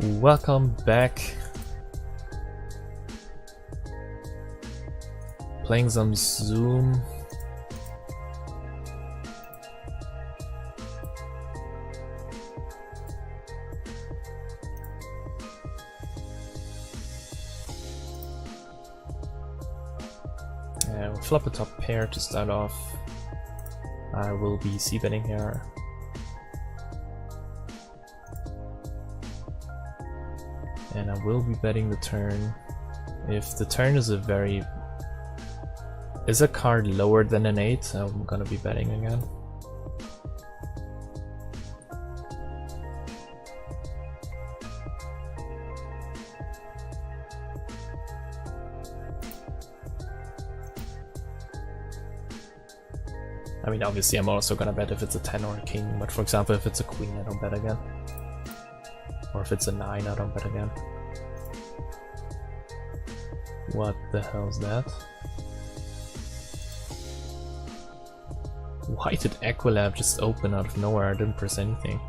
Welcome back. Playing some Zoom. We'll flop a top pair to start off. I will be c-betting here. And I will be betting the turn. If the turn is a card lower than an 8, I'm gonna be betting again. I mean, obviously I'm also gonna bet if it's a 10 or a king, but for example, if it's a queen, I don't bet again. Or if it's a 9, I don't bet again. What the hell is that? Why did Aqualab just open out of nowhere? I didn't press anything.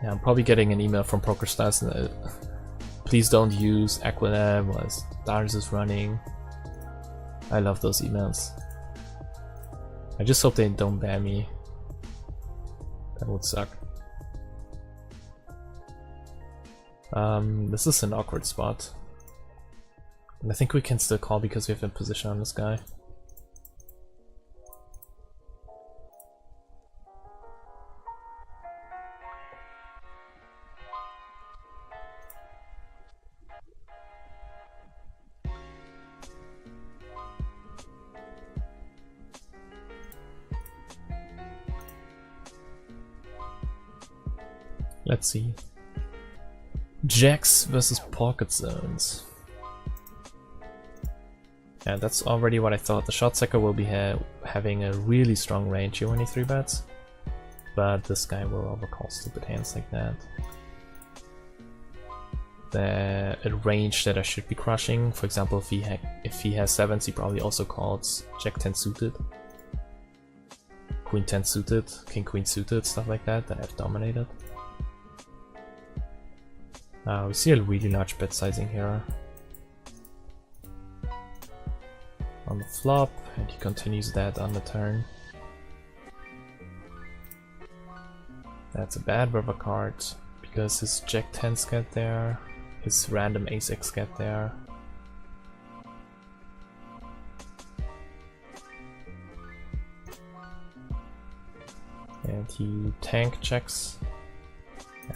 Yeah, I'm probably getting an email from PokerStars. Please don't use Aqualab while Stars is running. I love those emails. I just hope they don't ban me. That would suck. This is an awkward spot. And I think we can still call because we have a position on this guy. Let's see. Jacks versus pocket zones. Yeah, that's already what I thought. The shot seeker will be having a really strong range here when he 3-bets, but this guy will overcall stupid hands like that. A range that I should be crushing. For example, if he has 7s, he probably also calls Jack 10 suited, Queen 10 suited, King Queen suited, stuff like that I've dominated. We see a really large bet sizing here on the flop, and he continues that on the turn. That's a bad river card because his Jack 10s get there, his random Ace X get there. And he tank checks.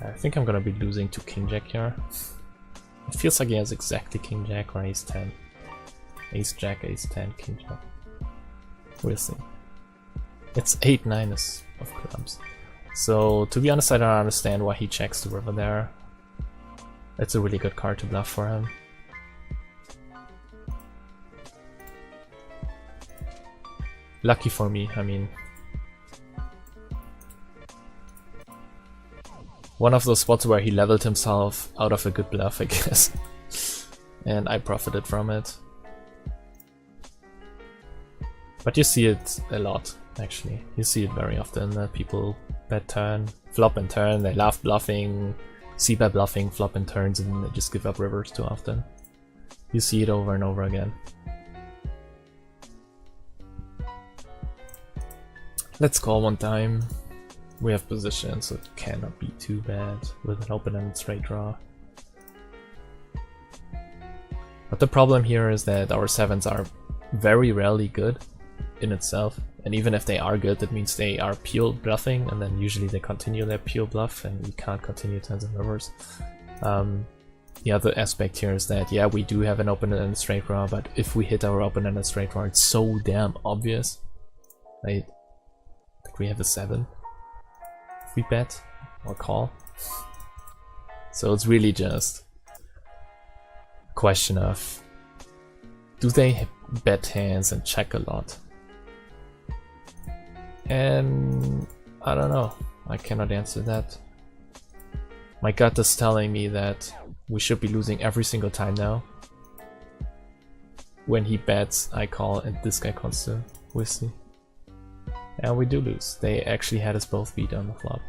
I think I'm gonna be losing to King Jack here. It feels like he has exactly King Jack or Ace 10. Ace Jack, Ace 10, King Jack. We'll see. It's 8-9 of clubs. So to be honest, I don't understand why he checks the river there. It's a really good card to bluff for him. Lucky for me, I mean. One of those spots where he leveled himself out of a good bluff, I guess. And I profited from it. But you see it a lot, actually. You see it very often that people bet turn, flop and turn, they love bluffing, c-bet bluffing, flop and turns, and they just give up rivers too often. You see it over and over again. Let's call one time. We have position, so it cannot be too bad with an open-ended straight draw. But the problem here is that our 7s are very rarely good in itself, and even if they are good, that means they are pure bluffing, and then usually they continue their pure bluff, and we can't continue tens and rivers. The other aspect here is that, yeah, we do have an open-ended straight draw, but if we hit our open-ended straight draw, it's so damn obvious, right? Like we have a 7. We bet or call. So it's really just a question of, do they bet hands and check a lot? And I don't know, I cannot answer that. My gut is telling me that we should be losing every single time now. When he bets, I call, and this guy calls too. We'll see. And we do lose. They actually had us both beat on the flop.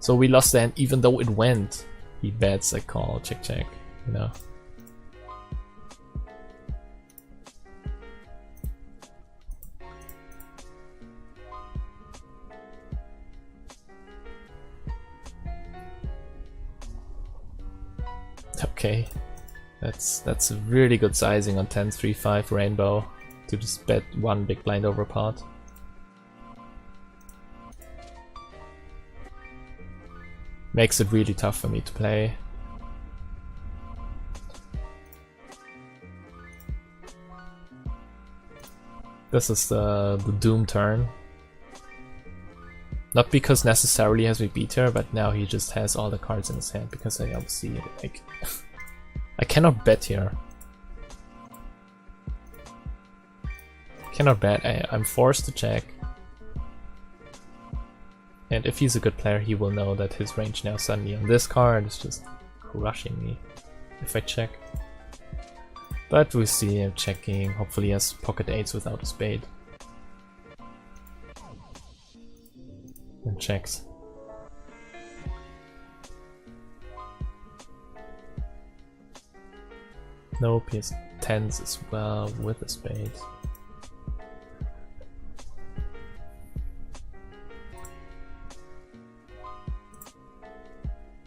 So we lost the hand even though it went. He bets a call, check check, you know. Okay, that's a really good sizing on 10-3-5 rainbow to just bet one big blind over pot. Makes it really tough for me to play. This is the doom turn. Not because necessarily has we beat her, but now he just has all the cards in his hand because I obviously like I cannot bet here. Cannot bet. I'm forced to check. And if he's a good player, he will know that his range now suddenly on this card is just crushing me if I check. But we see him checking. Hopefully he has pocket eights without a spade. And checks. Nope, he has tens as well with a spade.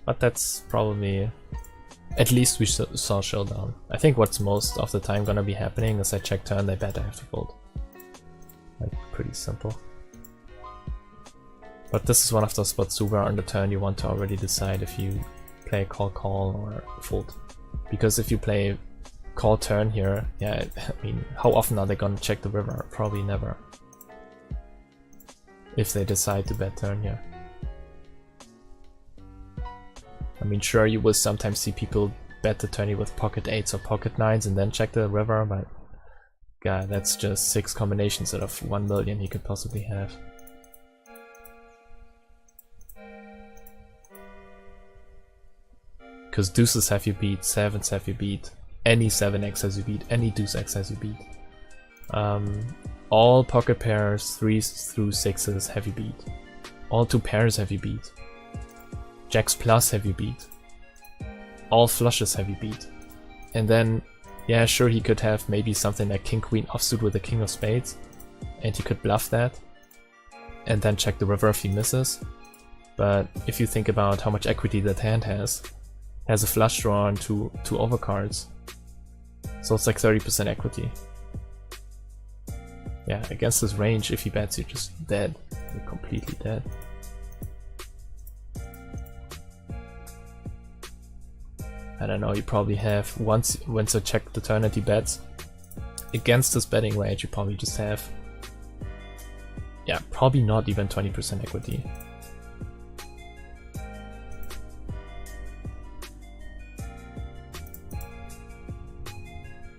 But that's probably, at least we saw showdown. I think what's most of the time gonna be happening is I check turn, they bet, I have to fold. Like, pretty simple. But this is one of those spots too where on the turn you want to already decide if you play call or fold. Because if you play call turn here, yeah, I mean, how often are they gonna check the river? Probably never. If they decide to bet turn here. I mean, sure, you will sometimes see people bet the tourney with pocket eights or pocket nines and then check the river, but god, that's just 6 combinations out of 1 million he could possibly have. Because deuces have you beat, sevens have you beat, any 7x has you beat, any deuce x has you beat. All pocket pairs, 3s through 6s have you beat. All 2 pairs have you beat. Jacks plus have you beat. All flushes have you beat. And then, yeah, sure, he could have maybe something like king queen offsuit with the king of spades, and he could bluff that, and then check the river if he misses. But if you think about how much equity that hand has a flush draw and two overcards, so it's like 30% equity. Yeah, against his range, if he bets, you're just dead. You're completely dead. I don't know, you probably have, once I check the turn and he bets, against this betting range you probably just have, yeah, probably not even 20% equity.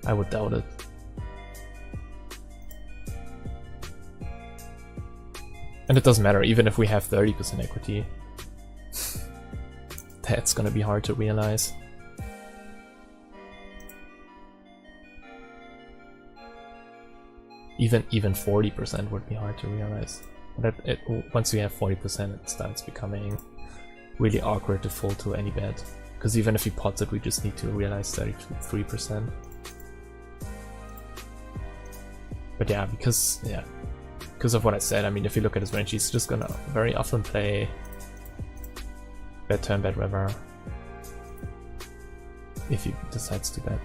I would doubt it. And it doesn't matter, even if we have 30% equity, that's gonna be hard to realize. Even 40% would be hard to realize. But once we have 40%, it starts becoming really awkward to fold to any bet. Because even if he pots it, we just need to realize 33%. But yeah, because of what I said, I mean, if you look at his range, he's just gonna very often play bet turn, bet river, if he decides to bet.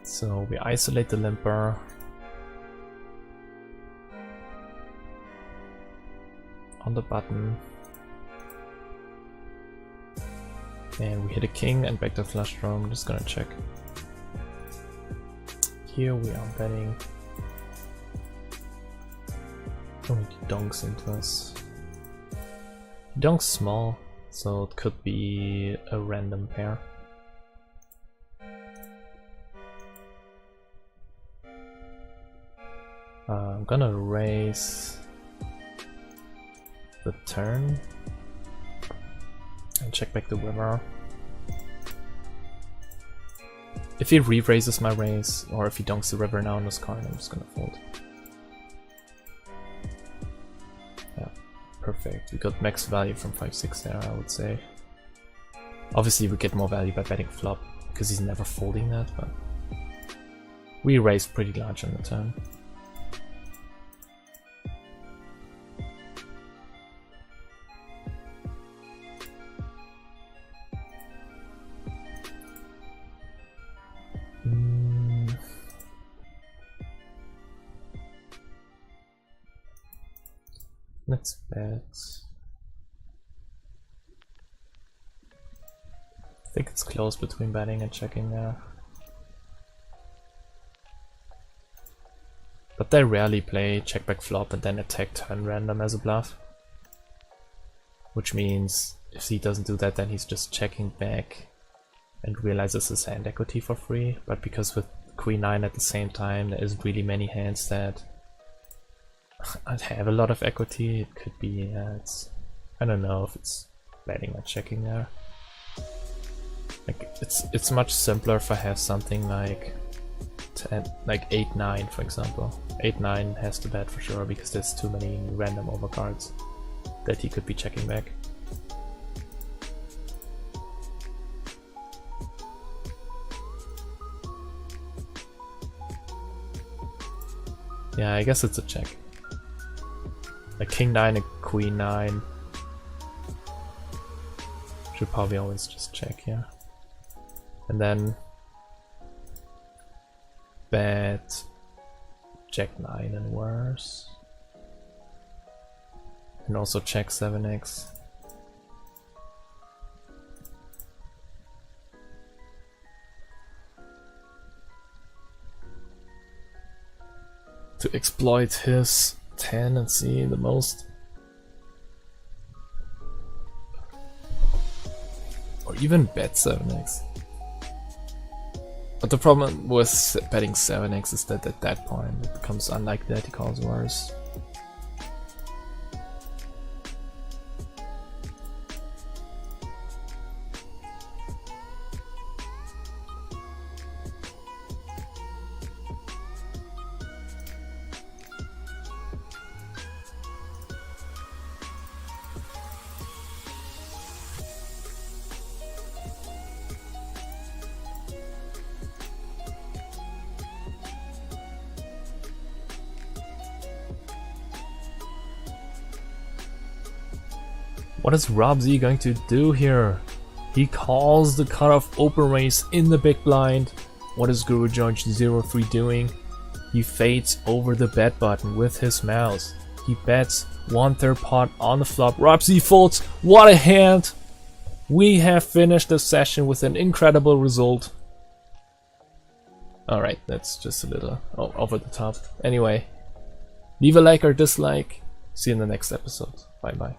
So we isolate the limper. On the button. And we hit a king and back to flush draw. I'm just gonna check. Here we are betting. Oh, he donks into us. He donks small, so it could be a random pair. I'm gonna raise the turn and check back the river. If he re-raises my raise, or if he donks the river now in this card, I'm just gonna fold. Yeah, perfect. We got max value from 5-6 there, I would say. Obviously we get more value by betting flop, because he's never folding that, but we raised pretty large on the turn. Let's bet. I think it's close between betting and checking there. But they rarely play check back flop and then attack turn random as a bluff. Which means if he doesn't do that, then he's just checking back and realizes his hand equity for free. But because with Queen 9 at the same time, there isn't really many hands that I'd have a lot of equity. It could be, I don't know if it's betting or checking there. Like it's much simpler if I have something like 8-9 for example. 8-9 has to bet for sure because there's too many random overcards that he could be checking back. Yeah, I guess it's a check. A King 9, a Queen 9. Should probably always just check, yeah. And then bet Jack 9 and worse. And also check 7x. To exploit his tendency the most. Or even bet 7x. But the problem with betting 7x is that at that point it becomes unlikely that he calls worse. What is Rob Z going to do here? He calls the cutoff open raise in the big blind. What is Guru George 03 doing? He fades over the bet button with his mouse. He bets 1/3 pot on the flop. Rob Z folds. What a hand! We have finished the session with an incredible result. Alright, that's just a little over the top. Anyway, leave a like or dislike. See you in the next episode. Bye bye.